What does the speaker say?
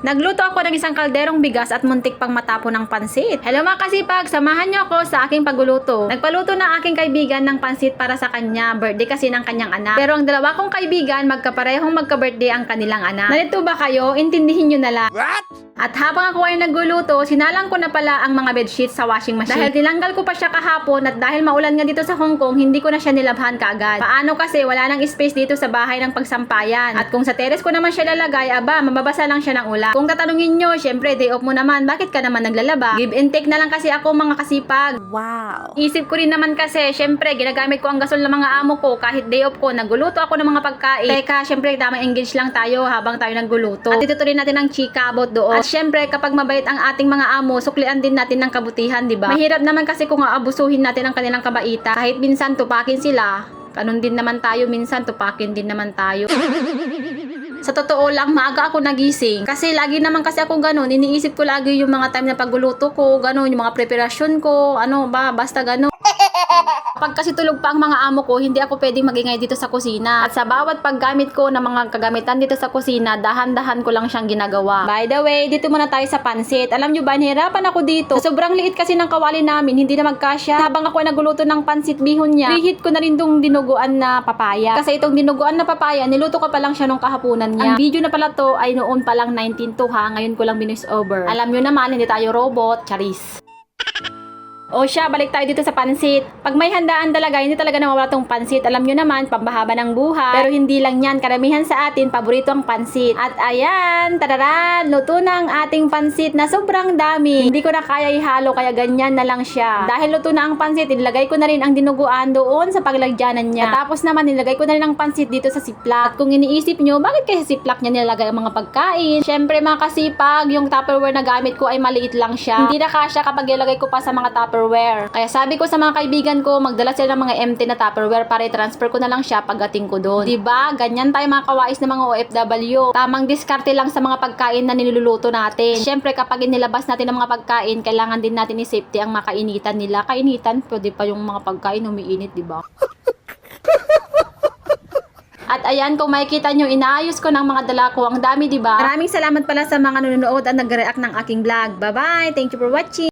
Nagluto ako ng isang kalderong bigas at muntik pang matapo ng pansit. Hello mga kasipag, samahan niyo ako sa aking pagluluto. Nagpaluto na aking kaibigan ng pansit para sa kanya, birthday kasi ng kanyang anak. Pero ang dalawa kong kaibigan, magkaparehong magka-birthday ang kanilang anak. Nalito ba kayo? Intindihin niyo na lang. What? At habang ako ay nagluluto, sinalang ko na pala ang mga bedsheets sa washing machine. Dahil tinanggal ko pa siya kahapon at dahil maulan nga dito sa Hong Kong, hindi ko na siya nilabhan kaagad. Paano kasi wala nang space dito sa bahay ng pagsampayan. At kung sa terrace ko naman siya lalagay, aba, mababasa lang siya ng ulan. Kung tatanungin nyo, syempre day off mo naman, bakit ka naman naglalaba? Give and take na lang kasi ako mga kasipag. Wow. Isip ko rin naman kasi, syempre, ginagamit ko ang gasol ng mga amo ko kahit day off ko, nagluluto ako ng mga pagkain. Teka, syempre, tamang engage lang tayo habang tayo nagluluto. At itutuloy natin ang chika about doon. At syempre, kapag mabait ang ating mga amo, suklian din natin ng kabutihan, di ba? Mahirap naman kasi kung aabusuhin natin ang kanilang kabaitan. Kahit minsan tupakin sila, ganun din naman tayo, minsan tupakin din naman tayo. Sa totoo lang, maaga ako nagising. Kasi lagi naman kasi ako ganun, iniisip ko lagi yung mga time na pagluluto ko, ganun, yung mga preparasyon ko, ano ba, basta ganun. Pag kasi tulog pa ang mga amo ko, hindi ako pwedeng magingay dito sa kusina. At sa bawat paggamit ko ng mga kagamitan dito sa kusina, dahan-dahan ko lang siyang ginagawa. By the way, dito muna tayo sa pansit. Alam nyo ba, nahirapan ako dito. Sa sobrang liit kasi ng kawali namin, hindi na magkasya. Habang ako ay nagluluto ng pansit bihon niya, reheat ko na rin tong dinuguan na papaya. Kasi itong dinuguan na papaya, niluto ko pa lang siya nung kahapunan niya. Ang video na pala to ay noon pa lang 19 to ha, ngayon ko lang binis over. Alam nyo naman, hindi tayo robot, charis. O siya, balik tayo dito sa pansit. Pag may handaan talaga, hindi talaga nawawala tong pansit. Alam nyo naman, pambahaba ng buhay. Pero hindi lang yan. Karamihan sa atin, paborito ang pansit. At ayan, tararan, luto na ang ating pansit na sobrang dami. Hindi ko na kaya ihalo, kaya ganyan na lang siya. Dahil luto na ang pansit, nilagay ko na rin ang dinuguan doon sa paglagyanan niya. Tapos naman, nilagay ko na rin ang pansit dito sa ziplock. At kung iniisip nyo, bakit kaya sa ziplock niya nilagay ang mga pagkain? Syempre mga kasipag, yung Tupperware na gamit ko ay maliit lang siya. Hindi na kasya kapag ilagay ko pa sa mga Tupperware. Kaya sabi ko sa mga kaibigan ko, magdala sila ng mga empty na Tupperware para i-transfer ko na lang siya pagdating ko doon. Diba? Ganyan tayo mga kawais na mga OFW. Tamang diskarte lang sa mga pagkain na niluluto natin. Siyempre, kapag inilabas natin ang mga pagkain, kailangan din natin i-safety ang makainitan nila. Kainitan, pwede pa yung mga pagkain umiinit, diba? At ayan, kung makikita nyo, inaayos ko ng mga dala ko. Ang dami, diba? Maraming salamat pala sa mga nanonood at nag-react ng aking vlog. Bye-bye! Thank you for watching!